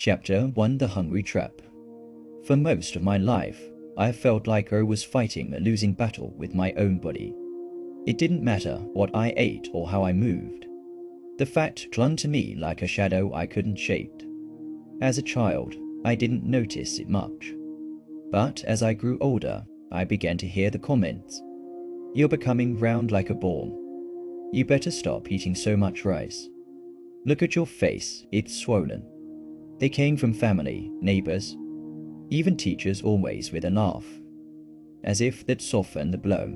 Chapter 1: The Hungry Trap. For most of my life, I felt like I was fighting a losing battle with my own body. It didn't matter what I ate or how I moved. The fat clung to me like a shadow I couldn't shake. As a child, I didn't notice it much. But as I grew older, I began to hear the comments. "You're becoming round like a ball. You better stop eating so much rice. Look at your face, it's swollen." They came from family, neighbors, even teachers, always with a laugh, as if they'd soften the blow.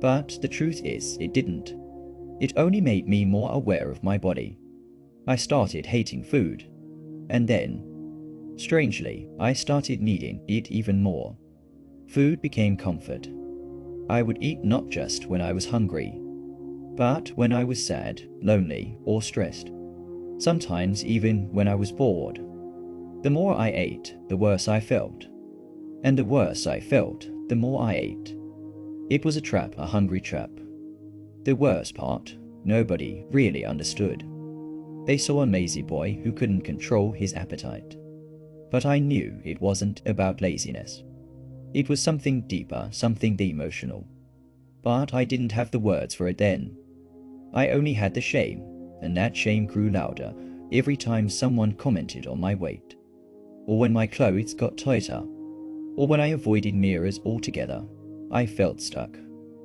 But the truth is, it didn't. It only made me more aware of my body. I started hating food, and then, strangely, I started needing it even more. Food became comfort. I would eat not just when I was hungry, but when I was sad, lonely, or stressed. Sometimes even when I was bored. The more I ate, the worse I felt. And the worse I felt, the more I ate. It was a trap, a hungry trap. The worst part, nobody really understood. They saw a lazy boy who couldn't control his appetite. But I knew it wasn't about laziness. It was something deeper, something emotional. But I didn't have the words for it then. I only had the shame, and that shame grew louder every time someone commented on my weight, or when my clothes got tighter, or when I avoided mirrors altogether. I felt stuck.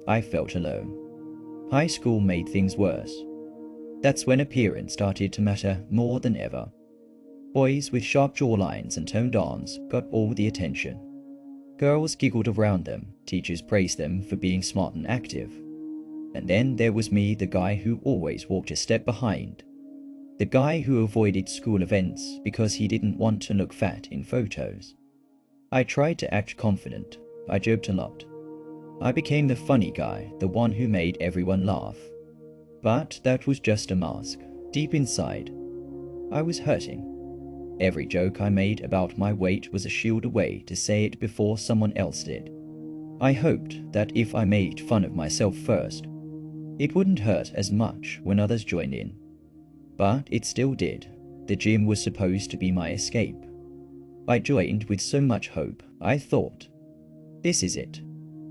I felt alone. High school made things worse. That's when appearance started to matter more than ever. Boys with sharp jawlines and toned arms got all the attention. Girls giggled around them, teachers praised them for being smart and active. And then there was me, the guy who always walked a step behind. The guy who avoided school events because he didn't want to look fat in photos. I tried to act confident. I joked a lot. I became the funny guy, the one who made everyone laugh. But that was just a mask. Deep inside, I was hurting. Every joke I made about my weight was a shield away to say it before someone else did. I hoped that if I made fun of myself first, it wouldn't hurt as much when others joined in. But it still did. The gym was supposed to be my escape. I joined with so much hope. I thought, this is it.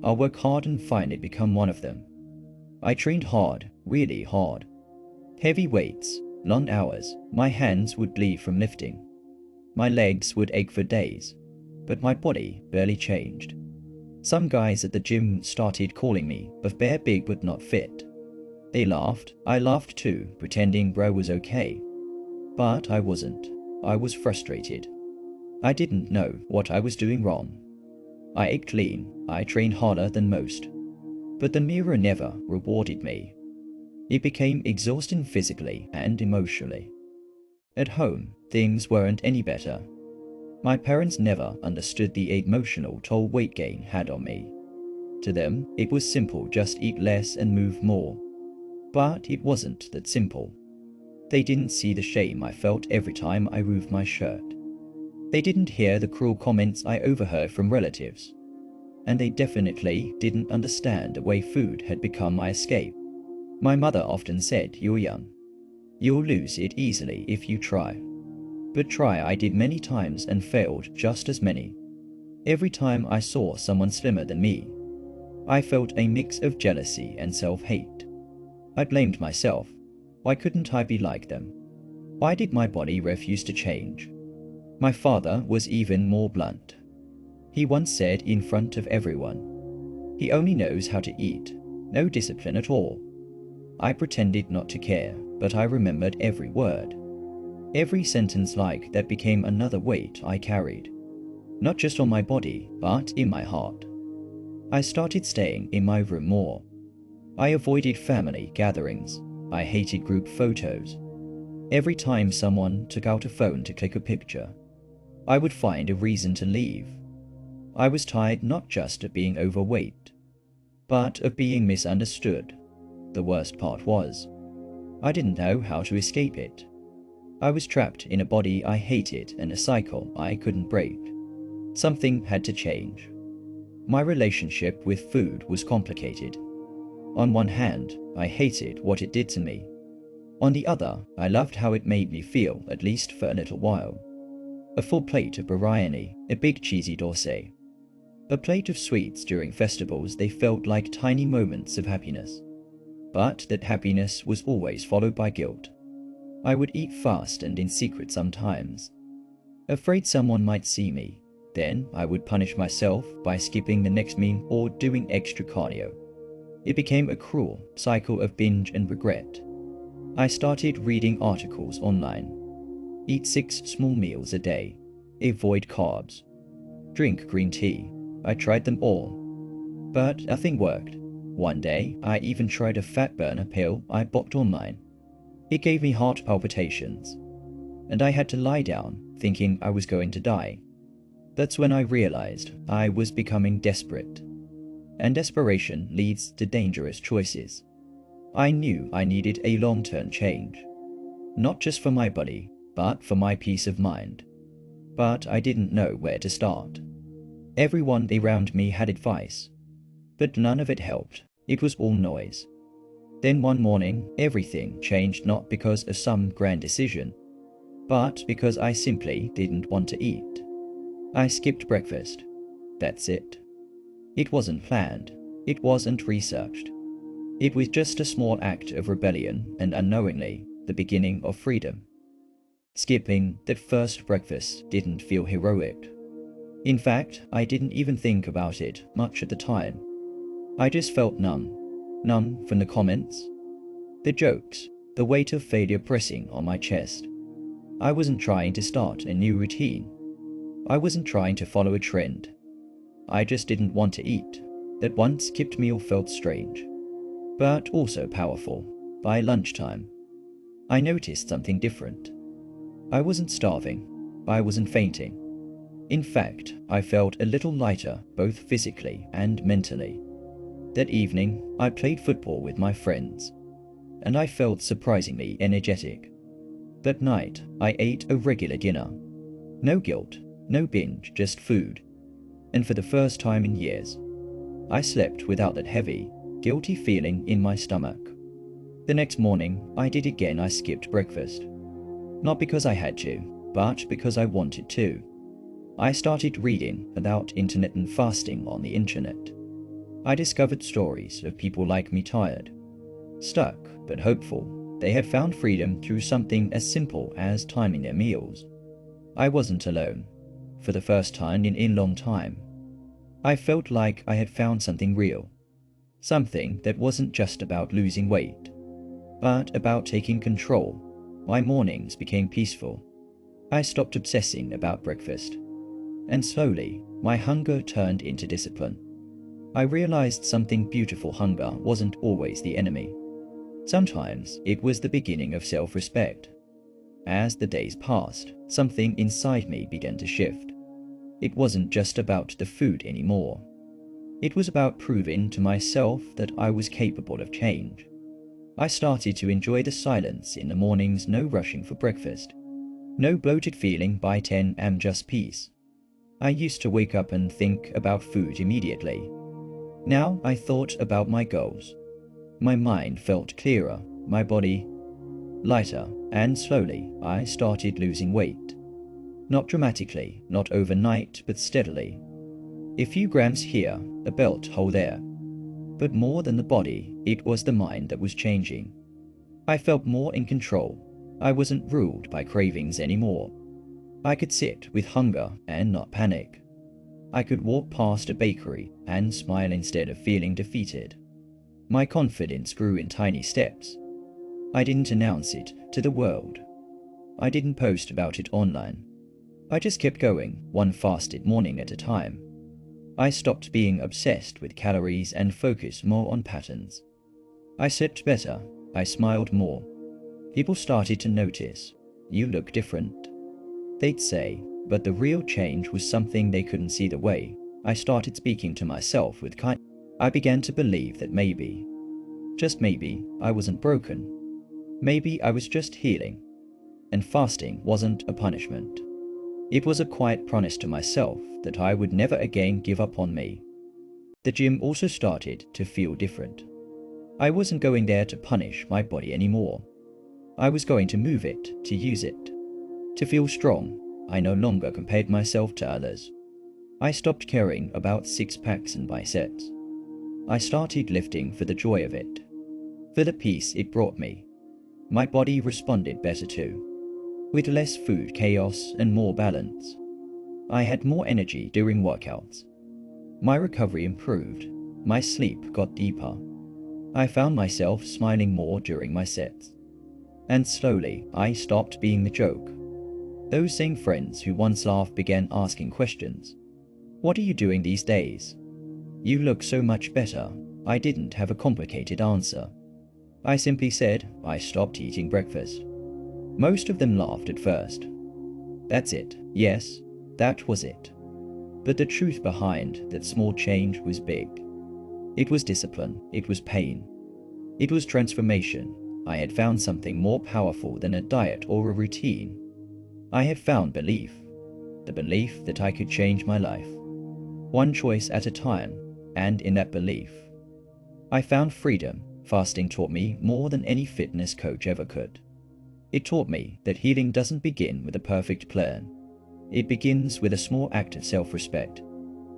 I'll work hard and finally become one of them. I trained hard, really hard. Heavy weights, long hours. My hands would bleed from lifting. My legs would ache for days, but my body barely changed. Some guys at the gym started calling me bare big but not fit. They laughed. I laughed too, pretending bro was okay. But I wasn't. I was frustrated. I didn't know what I was doing wrong. I ate lean. I trained harder than most. But the mirror never rewarded me. It became exhausting physically and emotionally. At home, things weren't any better. My parents never understood the emotional toll weight gain had on me. To them, it was simple, just eat less and move more. But it wasn't that simple. They didn't see the shame I felt every time I removed my shirt. They didn't hear the cruel comments I overheard from relatives. And they definitely didn't understand the way food had become my escape. My mother often said, "You're young. You'll lose it easily if you try." But try I did many times and failed just as many. Every time I saw someone slimmer than me, I felt a mix of jealousy and self-hate. I blamed myself. Why couldn't I be like them? Why did my body refuse to change? My father was even more blunt. He once said in front of everyone, "He only knows how to eat, no discipline at all." I pretended not to care, but I remembered every word. Every sentence like that became another weight I carried, not just on my body, but in my heart. I started staying in my room more. I avoided family gatherings. I hated group photos. Every time someone took out a phone to click a picture, I would find a reason to leave. I was tired not just of being overweight, but of being misunderstood. The worst part was, I didn't know how to escape it. I was trapped in a body I hated and a cycle I couldn't break. Something had to change. My relationship with food was complicated. On one hand, I hated what it did to me. On the other, I loved how it made me feel, at least for a little while. A full plate of biryani, a big cheesy dorsey. A plate of sweets during festivals, they felt like tiny moments of happiness. But that happiness was always followed by guilt. I would eat fast and in secret sometimes, afraid someone might see me. Then I would punish myself by skipping the next meal or doing extra cardio. It became a cruel cycle of binge and regret. I started reading articles online. Eat 6 small meals a day. Avoid carbs. Drink green tea. I tried them all, but nothing worked. One day, I even tried a fat burner pill I bought online. It gave me heart palpitations, and I had to lie down, thinking I was going to die. That's when I realized I was becoming desperate, and desperation leads to dangerous choices. I knew I needed a long-term change, not just for my body, but for my peace of mind. But I didn't know where to start. Everyone around me had advice, but none of it helped. It was all noise. Then one morning, everything changed, not because of some grand decision, but because I simply didn't want to eat. I skipped breakfast. That's it. It wasn't planned. It wasn't researched. It was just a small act of rebellion and unknowingly the beginning of freedom. Skipping that first breakfast didn't feel heroic. In fact, I didn't even think about it much at the time. I just felt numb. Numb from the comments, the jokes, the weight of failure pressing on my chest. I wasn't trying to start a new routine. I wasn't trying to follow a trend. I just didn't want to eat. That one skipped meal felt strange, but also powerful. By lunchtime, I noticed something different. I wasn't starving. I wasn't fainting. In fact, I felt a little lighter, both physically and mentally. That evening, I played football with my friends, and I felt surprisingly energetic. That night, I ate a regular dinner. No guilt, no binge, just food. And for the first time in years, I slept without that heavy, guilty feeling in my stomach. The next morning, I did again. I skipped breakfast. Not because I had to, but because I wanted to. I started reading about intermittent fasting on the internet. I discovered stories of people like me, tired, stuck, but hopeful. They had found freedom through something as simple as timing their meals. I wasn't alone. For the first time in a long time, I felt like I had found something real. Something that wasn't just about losing weight, but about taking control. My mornings became peaceful. I stopped obsessing about breakfast. And slowly, my hunger turned into discipline. I realized something beautiful. Hunger wasn't always the enemy. Sometimes it was the beginning of self-respect. As the days passed, something inside me began to shift. It wasn't just about the food anymore. It was about proving to myself that I was capable of change. I started to enjoy the silence in the mornings, no rushing for breakfast, no bloated feeling by 10 am, just peace. I used to wake up and think about food immediately. Now I thought about my goals. My mind felt clearer, my body lighter, and slowly I started losing weight. Not dramatically, not overnight, but steadily. A few grams here, a belt hole there. But more than the body, it was the mind that was changing. I felt more in control. I wasn't ruled by cravings anymore. I could sit with hunger and not panic. I could walk past a bakery and smile instead of feeling defeated. My confidence grew in tiny steps. I didn't announce it to the world. I didn't post about it online. I just kept going, one fasted morning at a time. I stopped being obsessed with calories and focused more on patterns. I slept better. I smiled more. People started to notice. You look different, they'd say, but the real change was something they couldn't see. The way I started speaking to myself with kindness. I began to believe that maybe, just maybe, I wasn't broken. Maybe I was just healing. And fasting wasn't a punishment. It was a quiet promise to myself that I would never again give up on me. The gym also started to feel different. I wasn't going there to punish my body anymore. I was going to move it, to use it, to feel strong, I no longer compared myself to others. I stopped caring about six-packs and biceps. I started lifting for the joy of it, for the peace it brought me. My body responded better too, with less food chaos and more balance. I had more energy during workouts. My recovery improved. My sleep got deeper. I found myself smiling more during my sets. And slowly, I stopped being the joke. Those same friends who once laughed began asking questions. "What are you doing these days? You look so much better." I didn't have a complicated answer. I simply said I stopped eating breakfast. Most of them laughed at first. That's it. Yes, that was it. But the truth behind that small change was big. It was discipline. It was pain. It was transformation. I had found something more powerful than a diet or a routine. I had found belief. The belief that I could change my life, one choice at a time, and in that belief, I found freedom. Fasting taught me more than any fitness coach ever could. It taught me that healing doesn't begin with a perfect plan. It begins with a small act of self-respect,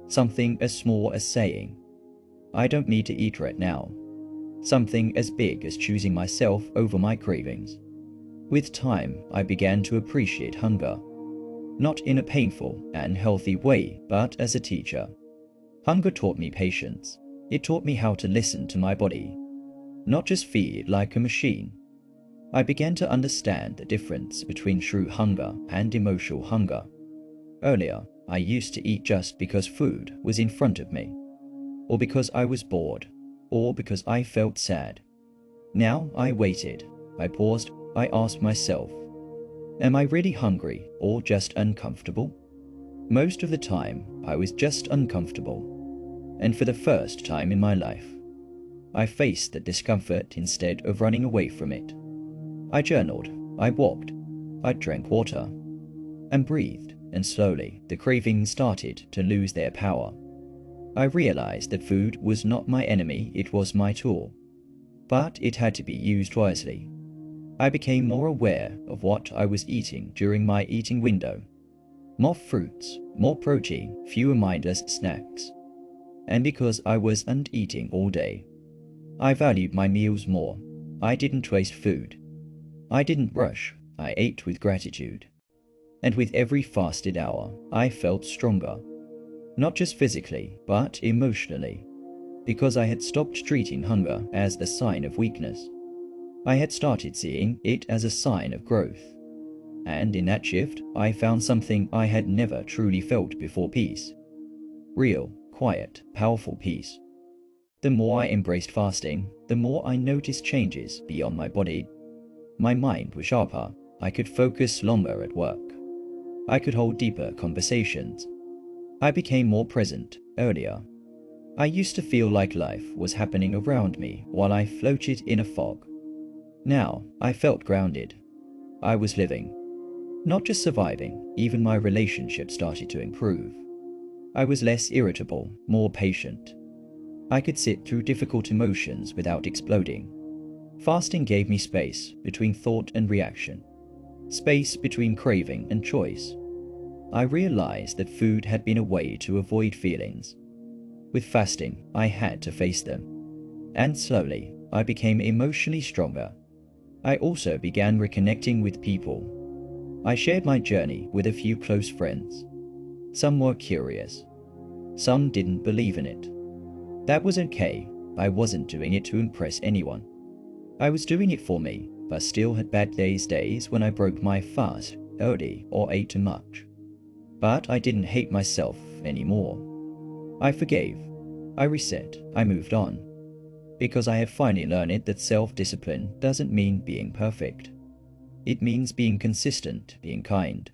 something as small as saying, "I don't need to eat right now," something as big as choosing myself over my cravings. With time, I began to appreciate hunger, not in a painful and healthy way, but as a teacher. Hunger taught me patience. It taught me how to listen to my body, not just feed it like a machine. I began to understand the difference between true hunger and emotional hunger. Earlier, I used to eat just because food was in front of me, or because I was bored, or because I felt sad. Now I waited, I paused, I asked myself, am I really hungry or just uncomfortable? Most of the time, I was just uncomfortable. And for the first time in my life, I faced the discomfort instead of running away from it. I journaled, I walked, I drank water, and breathed, and slowly the cravings started to lose their power. I realized that food was not my enemy, it was my tool. But it had to be used wisely. I became more aware of what I was eating during my eating window. More fruits, more protein, fewer mindless snacks. And because I wasn't eating all day, I valued my meals more. I didn't waste food. I didn't rush. I ate with gratitude. And with every fasted hour, I felt stronger. Not just physically, but emotionally. Because I had stopped treating hunger as the sign of weakness. I had started seeing it as a sign of growth. And in that shift, I found something I had never truly felt before: peace. Real, quiet, powerful peace. The more I embraced fasting, the more I noticed changes beyond my body. My mind was sharper. I could focus longer at work. I could hold deeper conversations. I became more present earlier. I used to feel like life was happening around me while I floated in a fog. Now I felt grounded. I was living, not just surviving. Even my relationships started to improve. I was less irritable, more patient. I could sit through difficult emotions without exploding. Fasting gave me space between thought and reaction, space between craving and choice. I realized that food had been a way to avoid feelings. With fasting, I had to face them. And slowly, I became emotionally stronger. I also began reconnecting with people. I shared my journey with a few close friends. Some were curious. Some didn't believe in it. That was okay. I wasn't doing it to impress anyone. I was doing it for me, but still had bad days when I broke my fast early or ate too much. But I didn't hate myself anymore. I forgave. I reset. I moved on. Because I have finally learned that self-discipline doesn't mean being perfect. It means being consistent, being kind,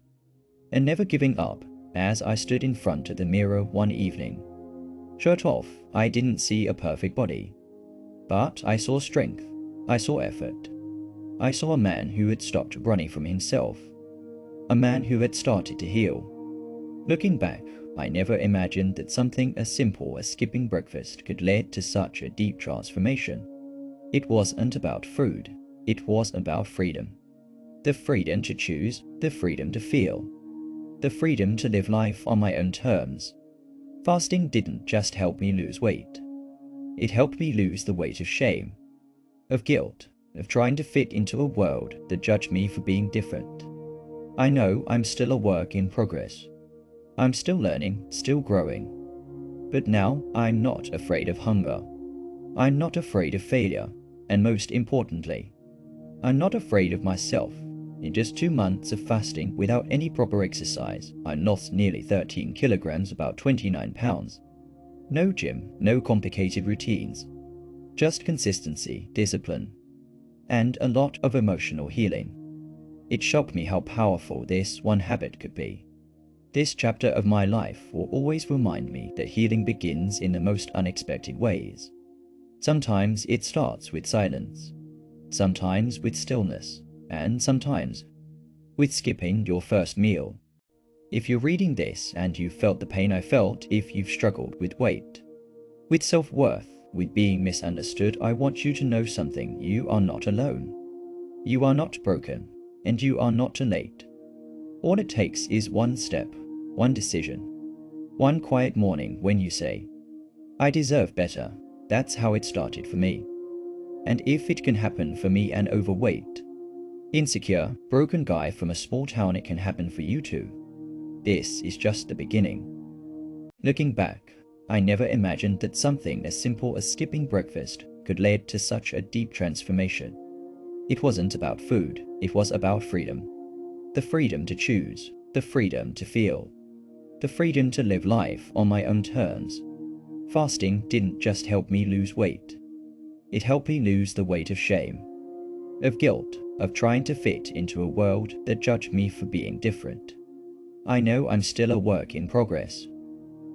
and never giving up. As I stood in front of the mirror one evening, shirt off, I didn't see a perfect body. But I saw strength. I saw effort. I saw a man who had stopped running from himself. A man who had started to heal. Looking back, I never imagined that something as simple as skipping breakfast could lead to such a deep transformation. It wasn't about food. It was about freedom. The freedom to choose, the freedom to feel. the freedom to live life on my own terms. Fasting didn't just help me lose weight. It helped me lose the weight of shame, of guilt, of trying to fit into a world that judged me for being different. I know I'm still a work in progress. I'm still learning, still growing. But now I'm not afraid of hunger. I'm not afraid of failure, and most importantly, I'm not afraid of myself. In just 2 months of fasting without any proper exercise, I lost nearly 13 kilograms, about 29 pounds. No gym, no complicated routines. Just consistency, discipline, and a lot of emotional healing. It shocked me how powerful this one habit could be. This chapter of my life will always remind me that healing begins in the most unexpected ways. Sometimes it starts with silence, sometimes with stillness, and sometimes with skipping your first meal. If you're reading this and you felt the pain I felt, if you've struggled with weight, with self-worth, with being misunderstood, I want you to know something: you are not alone. You are not broken, and you are not too late. All it takes is one step, one decision, one quiet morning when you say, I deserve better. That's how it started for me. And if it can happen for me, an overweight, insecure, broken guy from a small town, it can happen for you too. This is just the beginning. Looking back, I never imagined that something as simple as skipping breakfast could lead to such a deep transformation. It wasn't about food, it was about freedom. The freedom to choose, the freedom to feel, the freedom to live life on my own terms. Fasting didn't just help me lose weight. It helped me lose the weight of shame, of guilt, of trying to fit into a world that judged me for being different. I know I'm still a work in progress.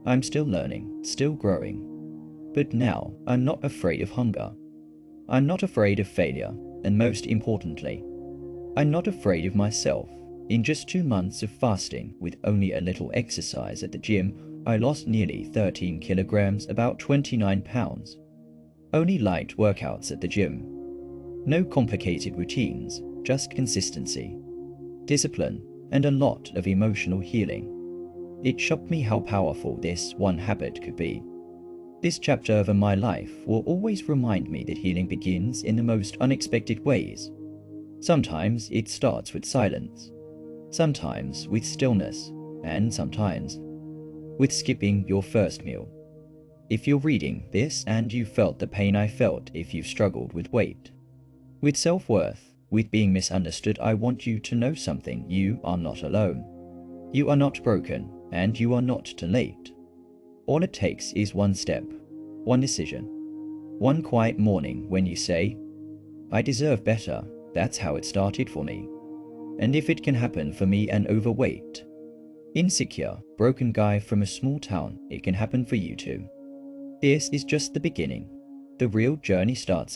I'm still learning, still growing. But now I'm not afraid of hunger. I'm not afraid of failure, and most importantly, I'm not afraid of myself. In just 2 months of fasting with only a little exercise at the gym, I lost nearly 13 kilograms, about 29 pounds. Only light workouts at the gym. No complicated routines, just consistency, discipline, and a lot of emotional healing. It shocked me how powerful this one habit could be. This chapter of my life will always remind me that healing begins in the most unexpected ways. Sometimes it starts with silence, sometimes with stillness, and sometimes with skipping your first meal. If you're reading this and you felt the pain I felt, if you've struggled with weight, with self-worth, with being misunderstood, I want you to know something: you are not alone. You are not broken, and you are not too late. All it takes is one step, one decision, one quiet morning when you say, I deserve better. That's how it started for me. And if it can happen for me, an overweight, insecure, broken guy from a small town, it can happen for you too. This is just the beginning. The real journey starts now.